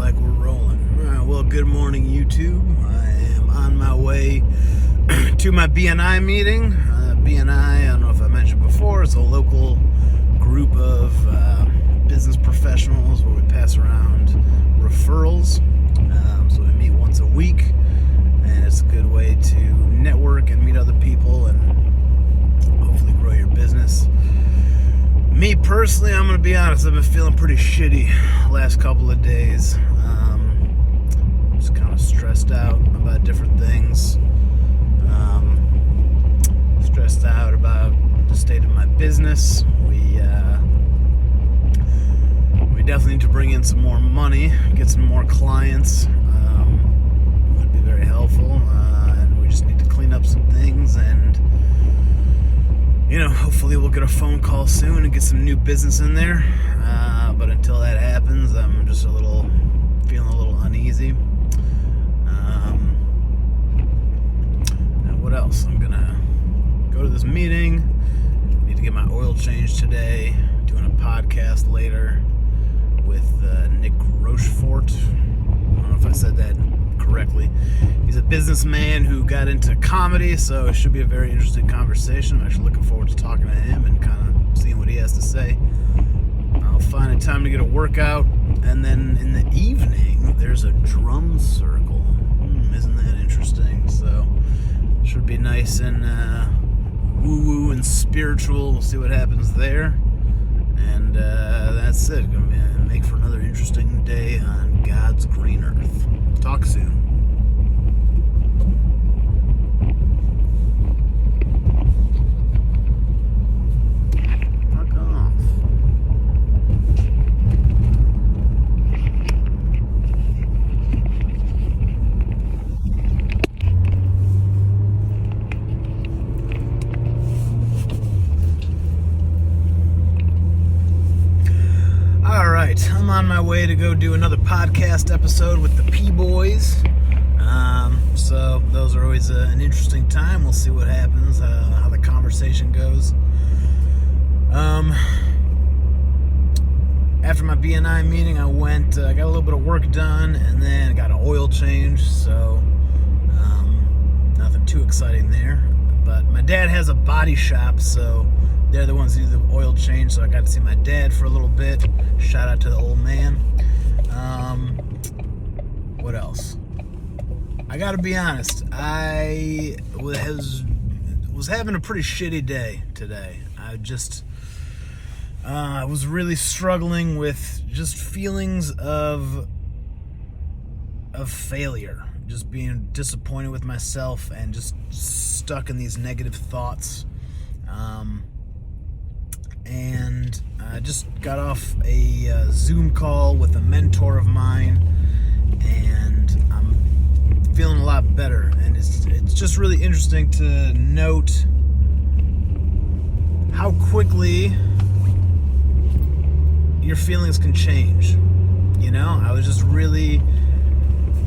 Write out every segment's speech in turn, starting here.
like we're rolling. All right, well, good morning, YouTube. I am on my way to my BNI meeting. BNI, I don't know if I mentioned before, it's a local group of business professionals where we pass around referrals. So we meet once a week, and it's a good way to network and meet other people and hopefully grow your business. Me personally, I'm going to be honest, I've been feeling pretty shitty last couple of days. Just kind of stressed out about different things. Stressed out about the state of my business. We definitely need to bring in some more money, get some more clients. Would be very helpful. And we just need to clean up some things, and hopefully we'll get a phone call soon and get some new business in there. But until that happens, I'm just feeling a little uneasy. And what else? I'm gonna go to this meeting. Need to get my oil changed today. Doing a podcast later with Nick Rochefort. I don't know if I said that correctly. He's a businessman who got into comedy, so it should be a very interesting conversation. I'm actually looking forward to talking to him and kind of seeing what he has to say. I'll find a time to get a workout, and then in the evening there's a drum circle. Isn't that interesting? So should be nice and woo-woo and spiritual. We'll see what happens there. And that's it. Gonna make for another interesting day on God's green earth. Talk soon. Fuck off. Alright, I'm on my way to go do another podcast episode with the P-Boys. So those are always an interesting time. We'll see what happens, how the conversation goes. After my BNI meeting, I went, got a little bit of work done, and then got an oil change, so nothing too exciting there. But my dad has a body shop, so they're the ones who do the oil change, so I got to see my dad for a little bit. Shout out to the old man. What else? I got to be honest, I was having a pretty shitty day today. I was really struggling with just feelings of failure, just being disappointed with myself and just stuck in these negative thoughts. And I just got off a Zoom call with a mentor of mine, and I'm feeling a lot better. And it's just really interesting to note how quickly your feelings can change. I was just really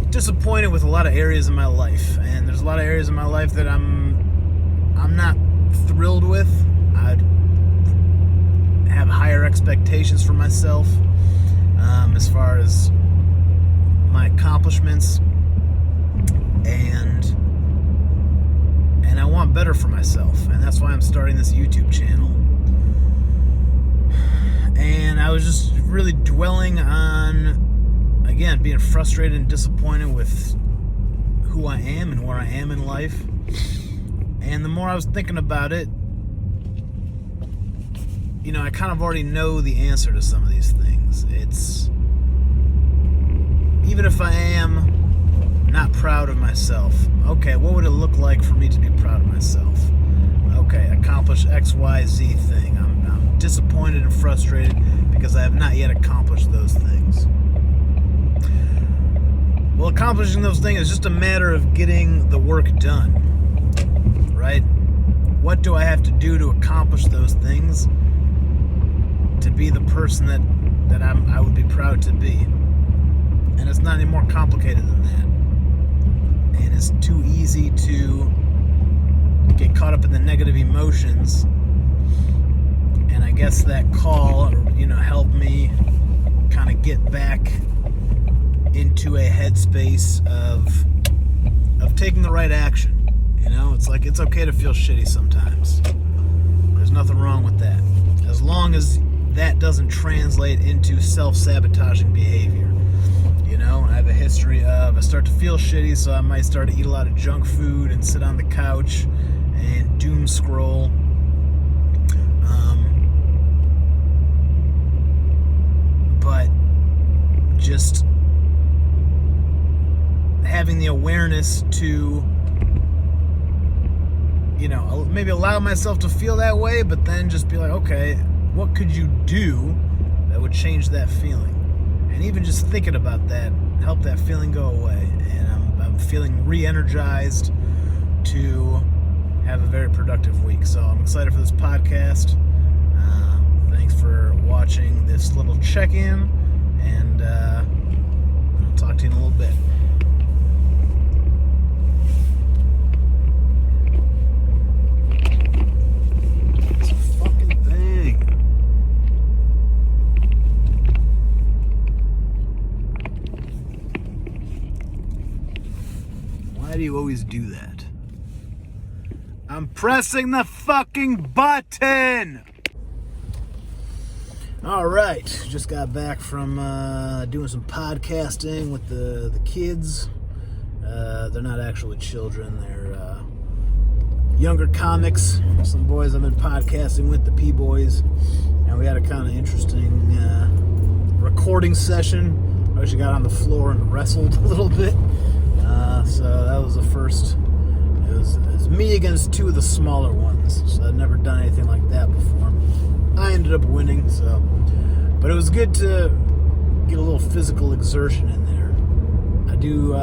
disappointed with a lot of areas in my life, and there's a lot of areas in my life that I'm not thrilled with. I have higher expectations for myself as far as my accomplishments, and I want better for myself, and that's why I'm starting this YouTube channel. And I was just really dwelling on, again, being frustrated and disappointed with who I am and where I am in life. And the more I was thinking about it, I kind of already know the answer to some of these things. It's, even if I am not proud of myself, okay, what would it look like for me to be proud of myself? Okay, accomplish X, Y, Z thing. I'm disappointed and frustrated because I have not yet accomplished those things. Well, accomplishing those things is just a matter of getting the work done, right? What do I have to do to accomplish those things to be the person that I would be proud to be? And it's not any more complicated than that. And it's too easy to get caught up in the negative emotions. And I guess that call, helped me kind of get back headspace of taking the right action. You know, it's like, it's okay to feel shitty sometimes. There's nothing wrong with that, as long as that doesn't translate into self-sabotaging behavior. You know, I have a history of, I start to feel shitty, so I might start to eat a lot of junk food and sit on the couch and doom scroll. But just having the awareness to, you know, maybe allow myself to feel that way, but then just be like, okay, what could you do that would change that feeling? And even just thinking about that, help that feeling go away. And I'm feeling re-energized to have a very productive week. So I'm excited for this podcast. Thanks for watching this little check-in, and I'll talk to you in a little bit. This fucking thing. Why do you always do that? I'm pressing the fucking button! Alright, just got back from doing some podcasting with the kids. They're not actually children, they're younger comics. Some boys I've been podcasting with, the P-Boys. And we had a kind of interesting recording session. I actually got on the floor and wrestled a little bit. So that was the first. It was me against two of the smaller ones. So I'd never done anything like that before. I ended up winning, so. But it was good to get a little physical exertion in there. I do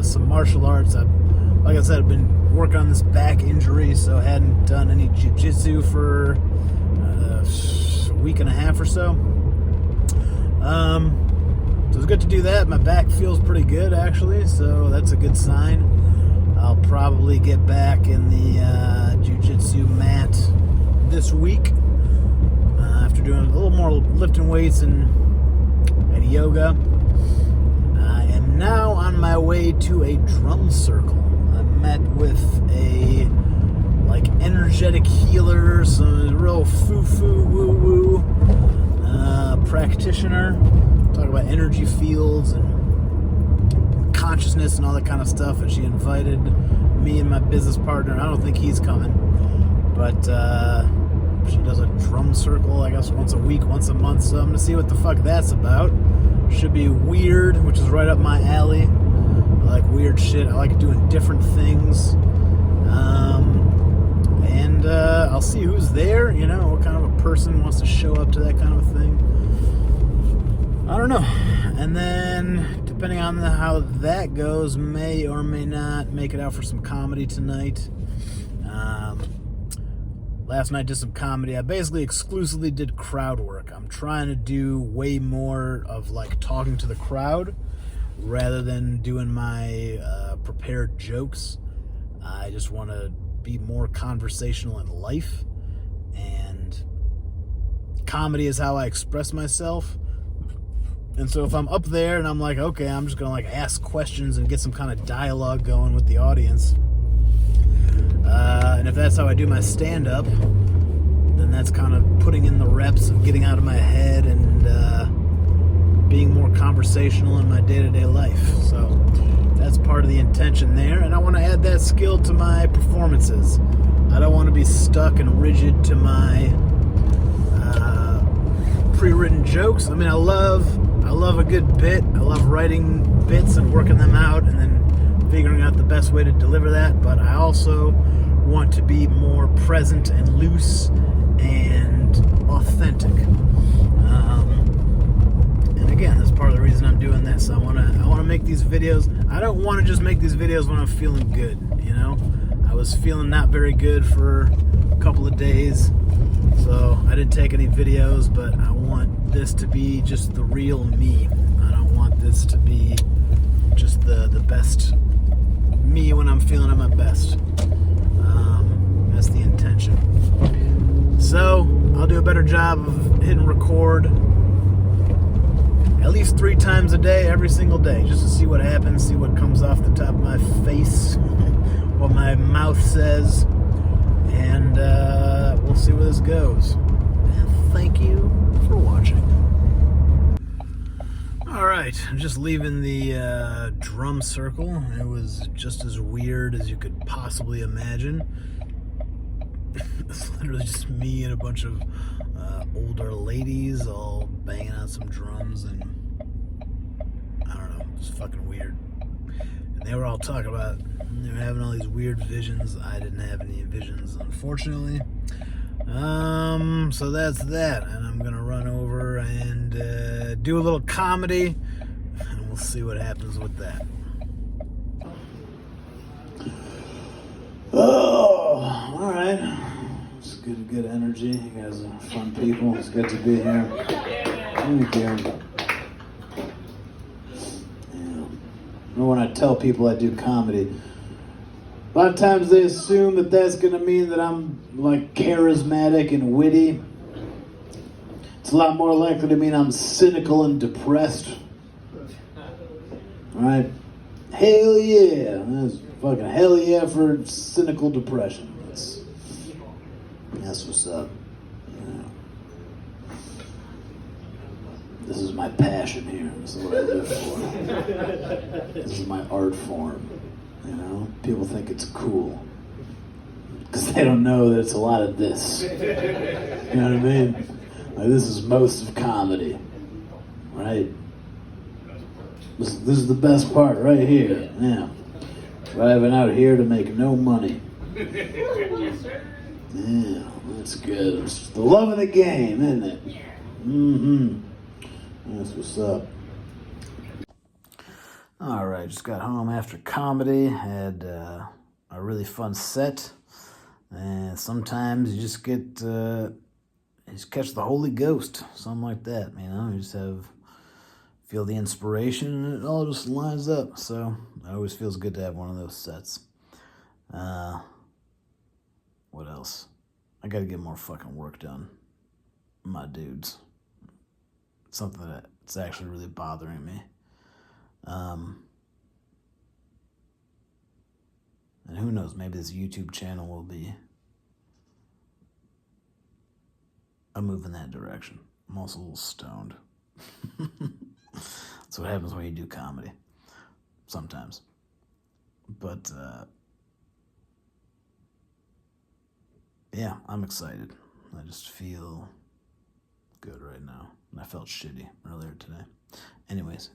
some martial arts. Like I said, I've been working on this back injury, so I hadn't done any jiu-jitsu for a week and a half or so. So it was good to do that. My back feels pretty good, actually, so that's a good sign. I'll probably get back in the jiu-jitsu mat this week after doing a little more lifting weights and yoga. I am now on my way to a drum circle. I met with a energetic healer, some real foo-foo woo-woo practitioner. Talk about energy fields and consciousness and all that kind of stuff, and she invited me and my business partner. I don't think he's coming, but she does a drum circle, I guess, once a week, once a month, so I'm gonna see what the fuck that's about. Should be weird, which is right up my alley. I like weird shit. I like doing different things. And I'll see who's there, you know, what kind of a person wants to show up to that kind of thing. I don't know. And then, depending on how that goes, may or may not make it out for some comedy tonight. Last night did some comedy. I basically exclusively did crowd work. I'm trying to do way more of talking to the crowd rather than doing my prepared jokes. I just want to be more conversational in life, and comedy is how I express myself. And so if I'm up there and I'm like, okay, I'm just gonna ask questions and get some kind of dialogue going with the audience, and if that's how I do my stand-up, then that's kind of putting in the reps of getting out of my head and being more conversational in my day-to-day life. So that's part of the intention there, and I want to add that skill to my performances. I don't want to be stuck and rigid to my pre-written jokes. I mean, I love a good bit. I love writing bits and working them out and then figuring out the best way to deliver that, but I also want to be more present and loose and authentic. And again, that's part of the reason I'm doing this. I want to make these videos. I don't want to just make these videos when I'm feeling good, you know? I was feeling not very good for a couple of days, so I didn't take any videos, but I want this to be just the real me. I don't want this to be just the best me when I'm feeling at my best. That's the intention. So I'll do a better job of hitting record, at least least 3 times a day, every single day, just to see what happens, see what comes off the top of my face, what my mouth says, and we'll see where this goes. And thank you for watching. Alright, I'm just leaving the drum circle. It was just as weird as you could possibly imagine. It's literally just me and a bunch of older ladies all banging on some drums, and I don't know, it's fucking weird. And they were all talking about, they were having all these weird visions. I didn't have any visions, unfortunately. So that's that, and I'm gonna run over and do a little comedy, and we'll see what happens with that. Oh, all right. It's good energy. You guys are fun people. It's good to be here. Thank you. Yeah. When I tell people I do comedy, a lot of times they assume that that's going to mean that I'm like charismatic and witty. It's a lot more likely to mean I'm cynical and depressed. All right? Hell yeah. That's fucking hell yeah for cynical depression. That's what's up. Yeah. This is my passion here. This is what I live for. This is my art form. You know, people think it's cool because they don't know that it's a lot of this. You know what I mean? Like, this is most of comedy, right? This is the best part right here. Yeah, driving out here to make no money. Yeah, that's good. It's the love of the game, isn't it? Mm-hmm. That's what's up. All right, just got home after comedy. Had a really fun set. And sometimes you just get, you just catch the Holy Ghost, something like that. You know, you just feel the inspiration, and it all just lines up. So it always feels good to have one of those sets. What else? I gotta get more fucking work done. My dudes. It's something that's actually really bothering me. And who knows, maybe this YouTube channel will be a move in that direction. I'm also a little stoned. That's what happens when you do comedy. Sometimes. But, yeah, I'm excited. I just feel good right now. And I felt shitty earlier today. Anyways,